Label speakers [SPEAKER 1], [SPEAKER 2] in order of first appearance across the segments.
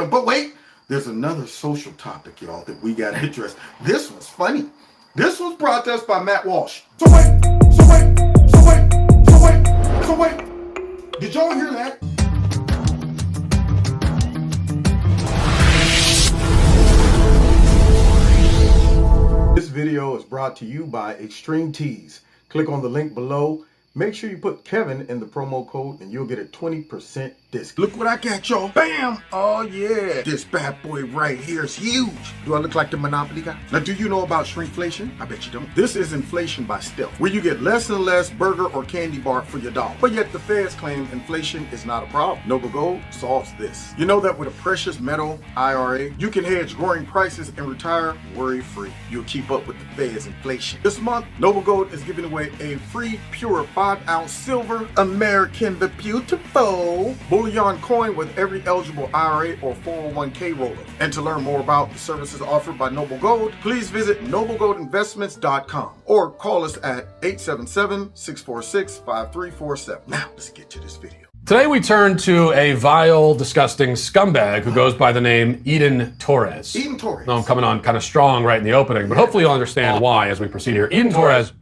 [SPEAKER 1] living. But wait, there's another social topic, y'all, that we got to address. This one's funny. This was brought to us by Matt Walsh. So wait. Did y'all hear that? This video is brought to you by Extreme Tees. Click on the link below. Make sure you put Kevin in the promo code and you'll get a 20% discount. Look what I got, y'all. Bam! Oh, yeah. This bad boy right here is huge. Do I look like the Monopoly guy? Now, do you know about shrinkflation? I bet you don't. This is inflation by stealth, where you get less and less burger or candy bar for your dollar. But yet the feds claim inflation is not a problem. Noble Gold solves this. You know that with a precious metal IRA, you can hedge growing prices and retire worry-free. You'll keep up with the feds inflation. This month, Noble Gold is giving away a free, pure 5-ounce silver American the Beautiful bullion coin with every eligible IRA or 401k roller. And to learn more about the services offered by Noble Gold, please visit noblegoldinvestments.com or call us at 877-646-5347. Now, let's get to this video.
[SPEAKER 2] Today we turn to a vile, disgusting scumbag who goes by the name Eden Torres.
[SPEAKER 1] Eden Torres.
[SPEAKER 2] Now, I'm coming on kind of strong right in the opening, but hopefully you'll understand why as we proceed here. Eden Torres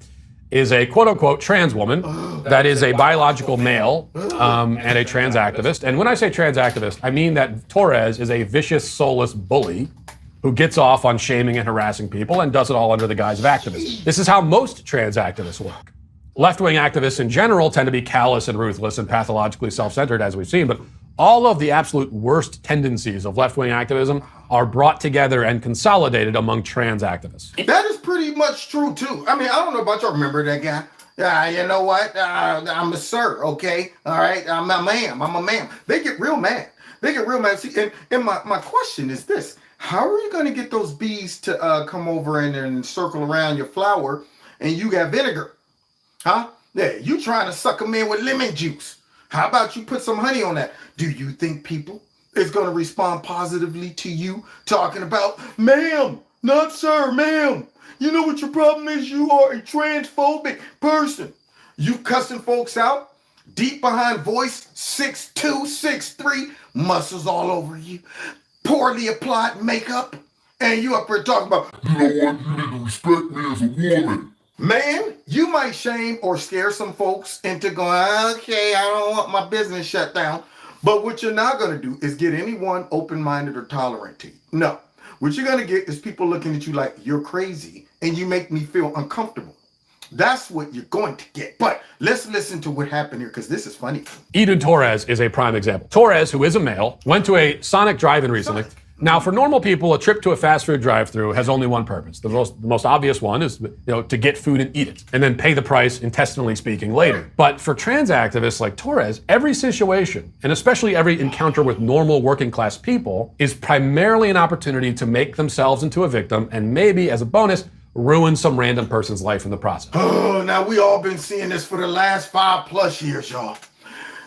[SPEAKER 2] is a quote-unquote trans woman that is a biological male and a trans activist. And when I say trans activist, I mean that Torres is a vicious, soulless bully who gets off on shaming and harassing people and does it all under the guise of activism. This is how most trans activists work. Left-wing activists in general tend to be callous and ruthless and pathologically self-centered, as we've seen, but all of the absolute worst tendencies of left-wing activism are brought together and consolidated among trans activists.
[SPEAKER 1] That is pretty much true, too. I mean, I don't know about y'all. Remember that guy? You know what? I'm a sir, okay? All right? I'm a ma'am. They get real mad. See, and my question is this. How are you going to get those bees to come over and circle around your flower and you got vinegar? Huh? Yeah, you trying to suck them in with lemon juice. How about you put some honey on that? Do you think people is going to respond positively to you talking about, ma'am, not sir, ma'am? You know what your problem is? You are a transphobic person. You cussing folks out, deep behind voice, 6'2", 6'3", muscles all over you, poorly applied makeup, and you up here talking about, you know what, you need to respect me as a woman. Man, you might shame or scare some folks into going, okay, I don't want my business shut down. But what you're not going to do is get anyone open-minded or tolerant to you. No. What you're going to get is people looking at you like you're crazy and you make me feel uncomfortable. That's what you're going to get. But let's listen to what happened here because this is funny.
[SPEAKER 2] Eden Torres is a prime example. Torres, who is a male, went to a Sonic drive-in recently. Now, for normal people, a trip to a fast food drive-thru has only one purpose. The most obvious one is, to get food and eat it, and then pay the price, intestinally speaking, later. But for trans activists like Torres, every situation, and especially every encounter with normal working-class people, is primarily an opportunity to make themselves into a victim, and maybe, as a bonus, ruin some random person's life in the process.
[SPEAKER 1] Oh, now we all been seeing this for the last 5+ years, y'all.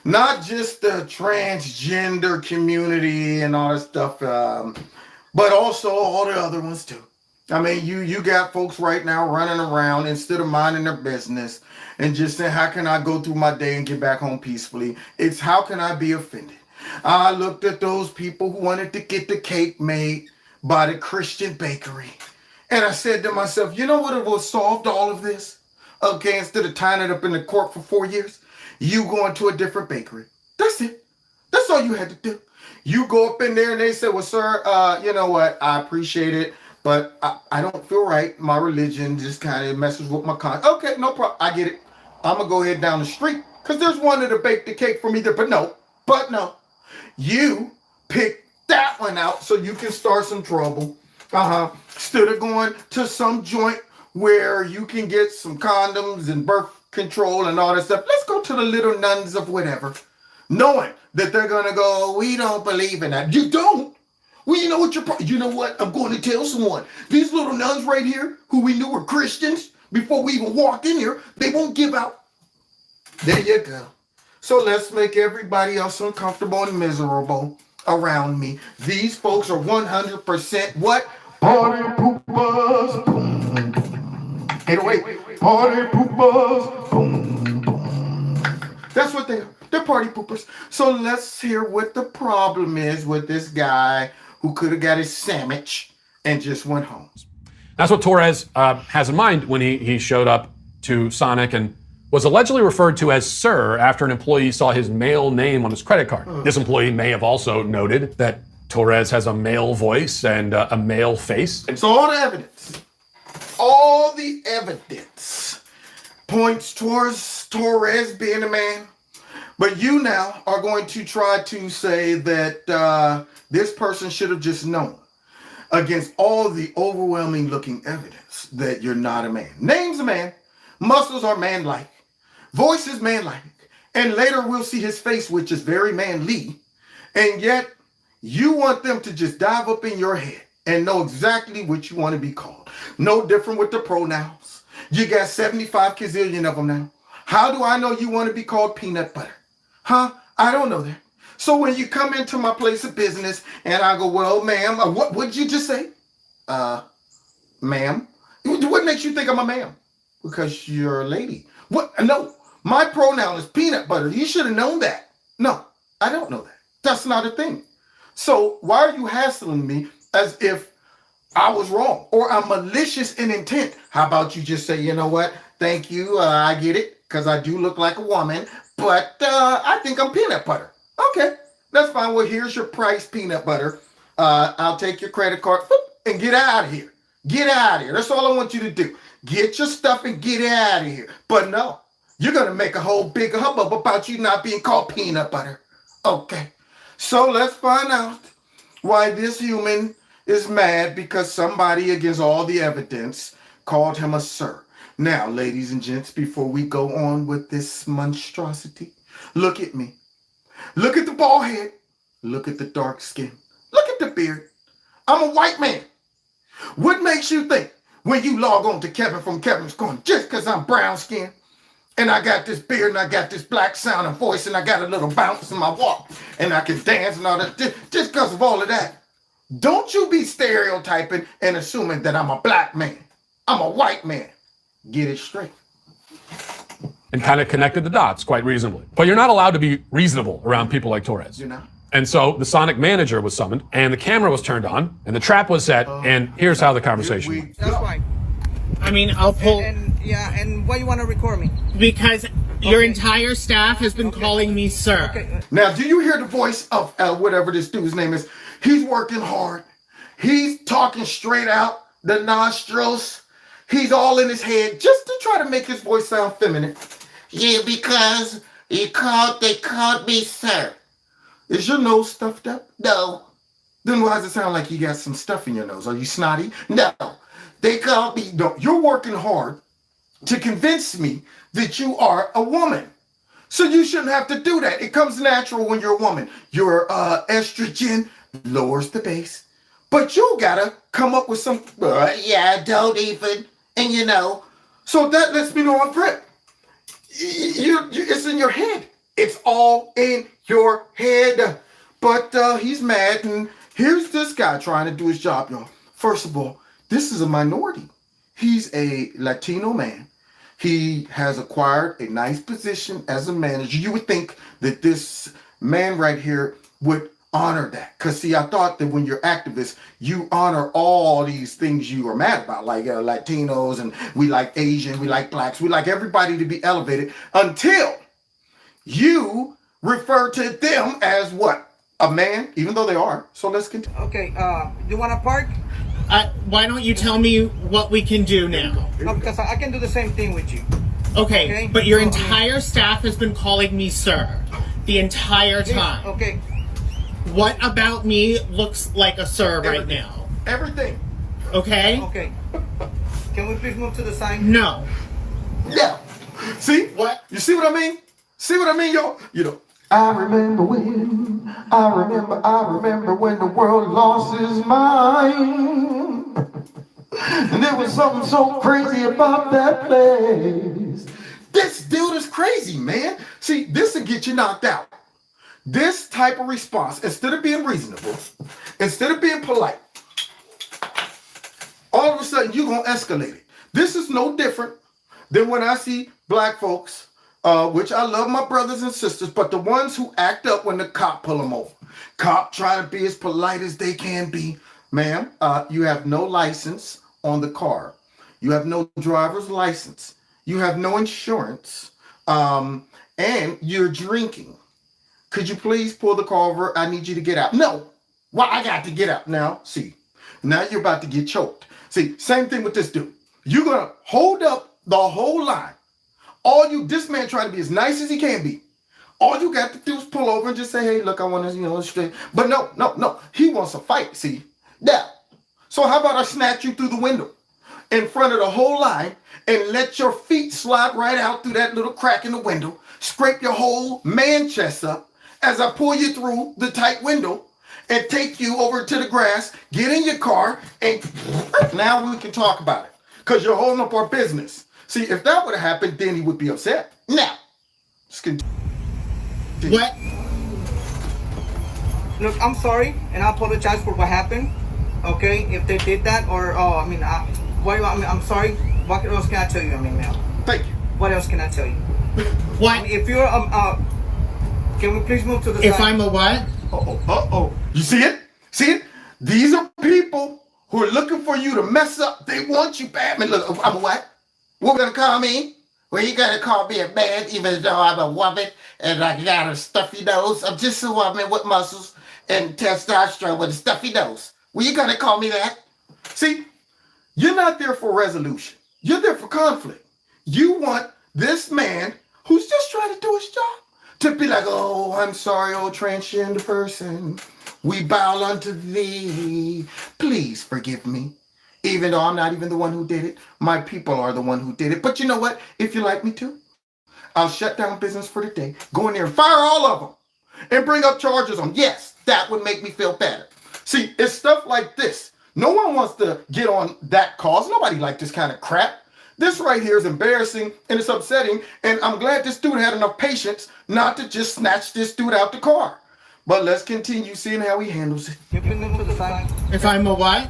[SPEAKER 1] Not just the transgender community and all that stuff, but also all the other ones too. I mean, you got folks right now running around instead of minding their business and just saying, how can I go through my day and get back home peacefully? It's how can I be offended? I looked at those people who wanted to get the cake made by the Christian bakery. And I said to myself, you know what would have solved all of this? Okay, instead of tying it up in the court for 4 years, you going to a different bakery. That's it. That's all you had to do. You go up in there and they say, well, sir, you know what? I appreciate it, but I don't feel right. My religion just kind of messes with my conscience. Okay, no problem. I get it. I'm going to go ahead down the street because there's one that'll bake the cake for me there. But no. You pick that one out so you can start some trouble. Instead of going to some joint where you can get some condoms and birth control and all that stuff. Let's go to the little nuns of whatever, knowing that they're going to go, we don't believe in that. You don't? Well, you know what you know what? I'm going to tell someone. These little nuns right here, who we knew were Christians before we even walked in here, they won't give out. There you go. So let's make everybody else uncomfortable and miserable around me. These folks are 100% what? Party poopers. Boom. Hey, wait. Party poopers. Boom, boom. That's what they are. They're party poopers. So let's hear what the problem is with this guy who could have got his sandwich and just went home.
[SPEAKER 2] That's what Torres has in mind when he showed up to Sonic and was allegedly referred to as Sir after an employee saw his male name on his credit card. This employee may have also noted that Torres has a male voice and a male face.
[SPEAKER 1] And so all the evidence points towards Torres being a man. But you now are going to try to say that this person should have just known against all the overwhelming looking evidence that you're not a man. Name's a man. Muscles are man-like. Voice is man-like. And later we'll see his face, which is very manly. And yet you want them to just dive up in your head and know exactly what you want to be called. No different with the pronouns. You got 75 gazillion of them now. How do I know you want to be called peanut butter? Huh? I don't know that. So when you come into my place of business and I go, well, ma'am, what did you just say? Ma'am? What makes you think I'm a ma'am? Because you're a lady. What? No, my pronoun is peanut butter. You should have known that. No, I don't know that. That's not a thing. So why are you hassling me as if I was wrong or I'm malicious in intent? How about you just say, you know what? Thank you. I get it because I do look like a woman, but I think I'm peanut butter. Okay, that's fine. Well, here's your price, peanut butter. I'll take your credit card and get out of here. Get out of here. That's all I want you to do. Get your stuff and get out of here. But no, you're going to make a whole big hubbub about you not being called peanut butter. Okay, so let's find out why this human is mad because somebody, against all the evidence, called him a sir. Now, ladies and gents, before we go on with this monstrosity, look at me. Look at the bald head. Look at the dark skin. Look at the beard. I'm a white man. What makes you think when you log on to Kevin from Kevin's Corner, just because I'm brown skinned and I got this beard and I got this black sound and voice and I got a little bounce in my walk and I can dance and all that, just because of all of that, don't you be stereotyping and assuming that I'm a black man. I'm a white man. Get it straight.
[SPEAKER 2] And kind of connected the dots quite reasonably. But you're not allowed to be reasonable around people like Torres.
[SPEAKER 1] You're not.
[SPEAKER 2] And so the Sonic manager was summoned, and the camera was turned on, and the trap was set, and here's how the conversation went.
[SPEAKER 3] That's fine.
[SPEAKER 4] I mean, I'll pull
[SPEAKER 3] And why you want to record me?
[SPEAKER 4] because your entire staff has been calling me sir.
[SPEAKER 3] Okay.
[SPEAKER 1] Now, do you hear the voice of whatever this dude's name is? He's working hard. He's talking straight out the nostrils. He's all in his head just to try to make his voice sound feminine. Yeah, because they called me sir. Is your nose stuffed up? No. Then why does it sound like you got some stuff in your nose? Are you snotty? No. They called me. No, you're working hard to convince me that you are a woman. So you shouldn't have to do that. It comes natural when you're a woman. Your estrogen lowers the bass. But you gotta come up with some, don't even. And you know, so that lets me know I'm prep. It's in your head. It's all in your head. But he's mad, and here's this guy trying to do his job, y'all. First of all, this is a minority. He's a Latino man. He has acquired a nice position as a manager. You would think that this man right here would honor that. Because, see, I thought that when you're activists, you honor all these things you are mad about, like Latinos, and we like Asian, we like blacks, we like everybody to be elevated, until you refer to them as what? A man, even though they are. So let's continue.
[SPEAKER 3] Okay. You want to park?
[SPEAKER 4] Why don't you tell me what we can do now?
[SPEAKER 3] No, because I can do the same thing with you.
[SPEAKER 4] Okay, but your entire staff has been calling me sir the entire time.
[SPEAKER 3] Okay.
[SPEAKER 4] What about me looks like a sir right now?
[SPEAKER 1] Everything.
[SPEAKER 4] Okay?
[SPEAKER 3] Okay. Can we please move to the side?
[SPEAKER 4] No.
[SPEAKER 1] Yeah. See?
[SPEAKER 4] What?
[SPEAKER 1] You see what I mean? See what I mean, y'all? You know. I remember when the world lost its mind. And there was something so crazy about that place. This dude is crazy, man. See, this will get you knocked out. This type of response, instead of being reasonable, instead of being polite, all of a sudden you're going to escalate it. This is no different than when I see black folks which I love my brothers and sisters, but the ones who act up when the cop pull them over. Cop trying to be as polite as they can be. Ma'am, you have no license on the car. You have no driver's license. You have no insurance. And you're drinking. Could you please pull the car over? I need you to get out. No. Why I got to get out now? See, now you're about to get choked. See, same thing with this dude. You're going to hold up the whole line. This man trying to be as nice as he can be. All you got to do is pull over and just say, hey, look, I want to, straight. But no. He wants a fight, see. Now, so how about I snatch you through the window in front of the whole line and let your feet slide right out through that little crack in the window, scrape your whole man chest up as I pull you through the tight window and take you over to the grass, get in your car, and now we can talk about it because you're holding up our business. See, if that would have happened, then he would be upset. Now, just continue.
[SPEAKER 4] What?
[SPEAKER 3] Look, I'm sorry, and I apologize for what happened. Okay, if they did that, or I'm sorry. What else can I tell you? Now.
[SPEAKER 1] Thank you.
[SPEAKER 3] What else can I tell you?
[SPEAKER 4] What?
[SPEAKER 3] If you're can we please move to the side?
[SPEAKER 4] If I'm a what?
[SPEAKER 1] You see it? See it? These are people who are looking for you to mess up. They want you bad. Man, look, I'm a what? What gonna call me? Well, you gonna call me a man even though I'm a woman and I got a stuffy nose? I'm just a woman with muscles and testosterone with a stuffy nose. Well, you gonna call me that? See, you're not there for resolution. You're there for conflict. You want this man who's just trying to do his job to be like, oh, I'm sorry, old transgender person. We bow unto thee. Please forgive me. Even though I'm not even the one who did it. My people are the one who did it. But you know what? If you like me to, I'll shut down business for the day. Go in there and fire all of them. And bring up charges on. Yes, that would make me feel better. See, it's stuff like this. No one wants to get on that cause. Nobody likes this kind of crap. This right here is embarrassing and it's upsetting. And I'm glad this dude had enough patience not to just snatch this dude out the car. But let's continue seeing how he handles it.
[SPEAKER 3] You can move to the side.
[SPEAKER 4] If I'm a what?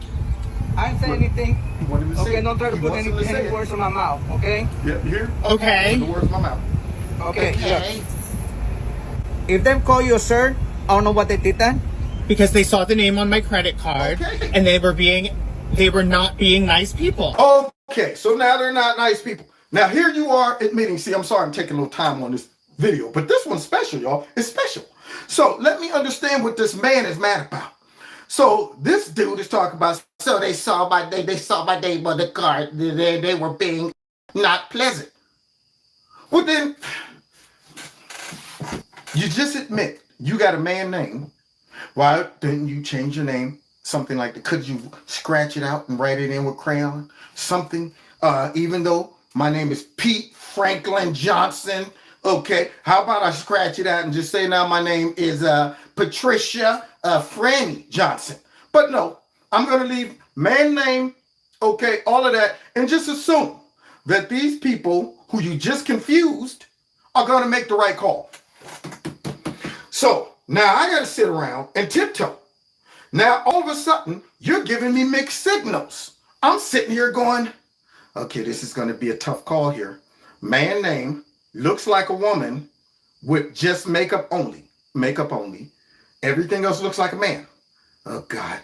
[SPEAKER 3] I didn't say anything.
[SPEAKER 1] He wanted to say
[SPEAKER 3] Okay,
[SPEAKER 1] it.
[SPEAKER 3] don't try to
[SPEAKER 1] He
[SPEAKER 3] put
[SPEAKER 1] wants
[SPEAKER 3] any
[SPEAKER 1] him to say it.
[SPEAKER 3] words in my mouth, okay?
[SPEAKER 1] Yeah, you hear?
[SPEAKER 4] Okay.
[SPEAKER 1] The words in my mouth.
[SPEAKER 3] Okay. Yeah. If they call you a sir, I don't know what they did then.
[SPEAKER 4] Because they saw the name on my credit card
[SPEAKER 1] Okay.
[SPEAKER 4] and they were not being nice people.
[SPEAKER 1] Okay, so now they're not nice people. Now here you are admitting, see, I'm sorry I'm taking a little time on this video, but this one's special, y'all. It's special. So let me understand what this man is mad about. So this dude is talking about, so they saw my name on the card. They were being not pleasant. Well then, you just admit you got a man name. Why didn't you change your name? Something like that. Could you scratch it out and write it in with crayon? Something, even though my name is Pete Franklin Johnson. Okay, how about I scratch it out and just say now my name is Patricia Franny Johnson. But no, I'm going to leave man name, okay, all of that, and just assume that these people who you just confused are going to make the right call. So now I got to sit around and tiptoe. Now, all of a sudden, you're giving me mixed signals. I'm sitting here going, okay, this is going to be a tough call here. Man name, looks like a woman with just makeup only. Makeup only. Everything else looks like a man. Oh, God.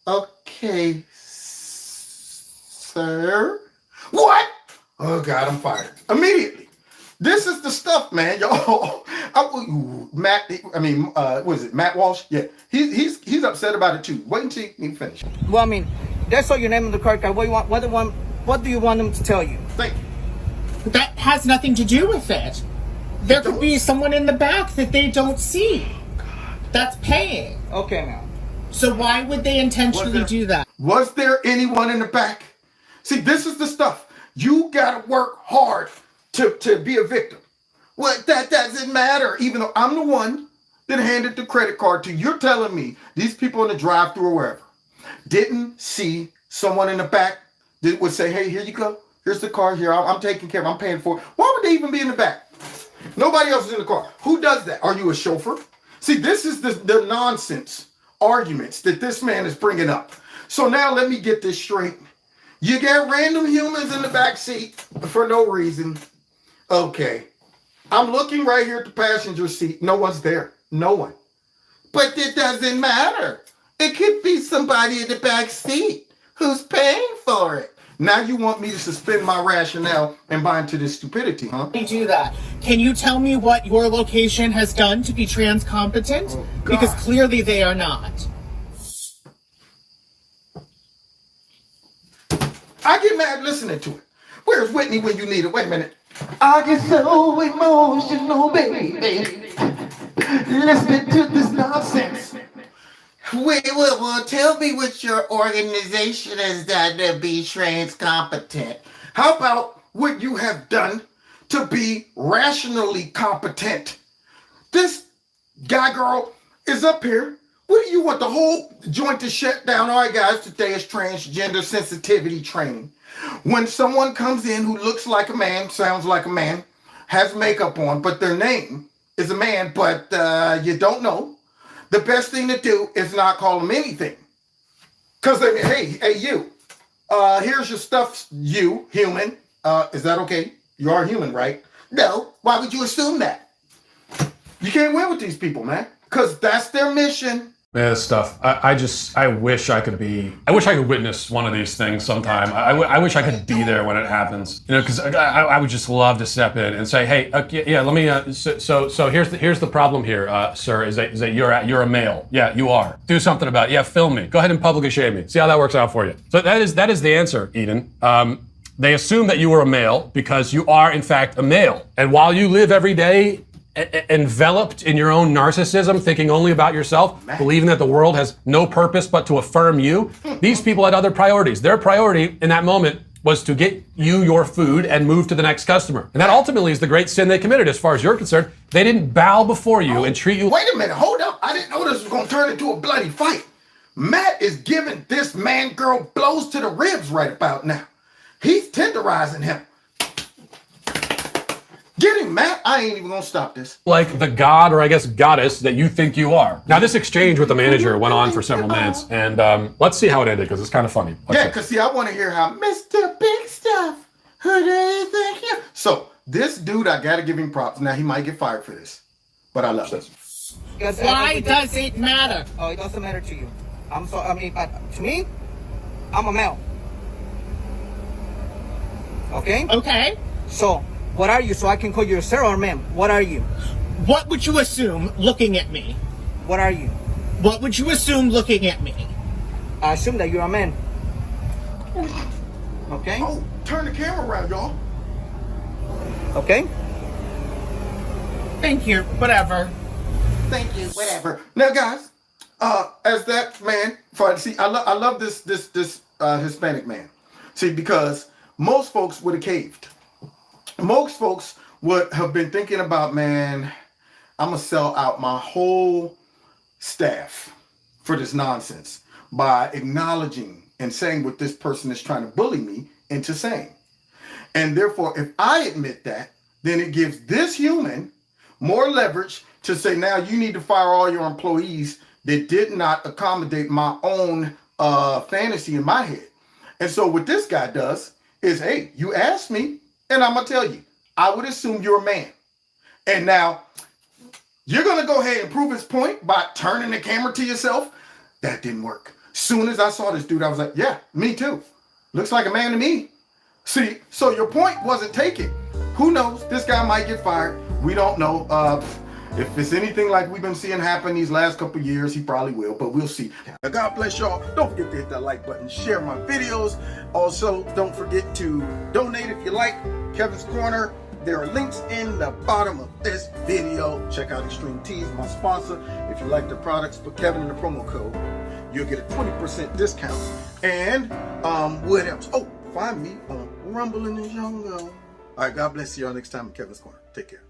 [SPEAKER 1] Okay, sir. What? Oh, God, I'm fired. Immediately. This is the stuff, man, y'all. Matt Walsh? Yeah, he's upset about it too. Wait until you finish.
[SPEAKER 3] Well, I mean, that's all your name on the card. What do you want? What do you want them to tell you?
[SPEAKER 1] Thank you.
[SPEAKER 4] That has nothing to do with it. There could be someone in the back that they don't see. That's paying.
[SPEAKER 3] Okay, now.
[SPEAKER 4] So why would they intentionally do that?
[SPEAKER 1] Was there anyone in the back? See, this is the stuff. You gotta work hard to be a victim. Well, that doesn't matter. Even though I'm the one that handed the credit card to you, you're telling me these people in the drive-thru or wherever didn't see someone in the back that would say, hey, here you go. Here's the car here. I'm taking care of it. I'm paying for it. Why would they even be in the back? Nobody else is in the car. Who does that? Are you a chauffeur? See, this is the nonsense arguments that this man is bringing up. So now let me get this straight. You got random humans in the back seat for no reason. Okay. I'm looking right here at the passenger seat. No one's there. No one. But it doesn't matter. It could be somebody in the back seat who's paying for it. Now you want me to suspend my rationale and buy into this stupidity, huh?
[SPEAKER 4] They do that. Can you tell me what your location has done to be trans competent?
[SPEAKER 1] Oh,
[SPEAKER 4] because clearly they are not.
[SPEAKER 1] I get mad listening to it. Where's Whitney when you need it? Wait a minute. I get so emotional, baby. Listening to this nonsense. Wait, well, tell me what your organization has done to be trans competent. How about what you have done to be rationally competent? This guy, girl, is up here. What do you want, the whole joint to shut down? All right, guys, today is transgender sensitivity training. When someone comes in who looks like a man, sounds like a man, has makeup on, but their name is a man, but you don't know, the best thing to do is not call them anything. Because, hey, you, here's your stuff, you, human. Is that okay? You are human, right? No. Why would you assume that? You can't win with these people, man, because that's their mission.
[SPEAKER 2] Man, this stuff. I wish I could witness one of these things sometime. I wish I could be there when it happens. You know, because I would just love to step in and say, hey, yeah, let me. So here's the problem here, sir, is that you're a male. Yeah, you are. Do something about it. Yeah, film me. Go ahead and publicly shame me. See how that works out for you. So that is the answer, Eden. They assume that you are a male because you are in fact a male, and while you live every day enveloped in your own narcissism, thinking only about yourself, believing that the world has no purpose but to affirm you. These people had other priorities. Their priority in that moment was to get you your food and move to the next customer. And that ultimately is the great sin they committed as far as you're concerned. They didn't bow before you and treat you.
[SPEAKER 1] Wait a minute, hold up. I didn't know this was going to turn into a bloody fight. Matt is giving this man girl blows to the ribs right about now. He's tenderizing him. Get him, Matt. I ain't even gonna stop this.
[SPEAKER 2] Like the god, or I guess goddess, that you think you are. Now, this exchange with the manager went on for several minutes, and let's see how it ended, because it's kind of funny.
[SPEAKER 1] Yeah, because see, I want to hear how Mr. Big Stuff, who do you think you? So, this dude, I gotta give him props. Now, he might get fired for this, but I love this.
[SPEAKER 4] Why does it matter?
[SPEAKER 3] Oh, it doesn't matter to you. To me, I'm a male. Okay?
[SPEAKER 4] Okay.
[SPEAKER 3] So, what are you? So I can call you a sir or ma'am. What are you?
[SPEAKER 4] What would you assume looking at me?
[SPEAKER 3] What are you?
[SPEAKER 4] What would you assume looking at me?
[SPEAKER 3] I assume that you're a man. Okay?
[SPEAKER 1] Oh, turn the camera around, y'all.
[SPEAKER 3] Okay?
[SPEAKER 4] Thank you. Whatever.
[SPEAKER 1] Thank you, whatever. Now, guys, as that man, see, I love this Hispanic man. See, because most folks would have caved. Most folks would have been thinking about, man, I'm going to sell out my whole staff for this nonsense by acknowledging and saying what this person is trying to bully me into saying. And therefore, if I admit that, then it gives this human more leverage to say, now you need to fire all your employees that did not accommodate my own fantasy in my head. And so what this guy does is, hey, you asked me, and I'm going to tell you, I would assume you're a man. And now, you're going to go ahead and prove his point by turning the camera to yourself? That didn't work. Soon as I saw this dude, I was like, yeah, me too. Looks like a man to me. See, so your point wasn't taken. Who knows? This guy might get fired. We don't know. If it's anything like we've been seeing happen these last couple of years, he probably will, but we'll see. Now, God bless y'all. Don't forget to hit that like button, share my videos. Also, don't forget to donate if you like Kevin's Corner. There are links in the bottom of this video. Check out Extreme Teas, my sponsor. If you like the products, put Kevin in the promo code. You'll get a 20% discount. And what else? Oh, find me on Rumble in the Jungle. All right, God bless you all next time in Kevin's Corner. Take care.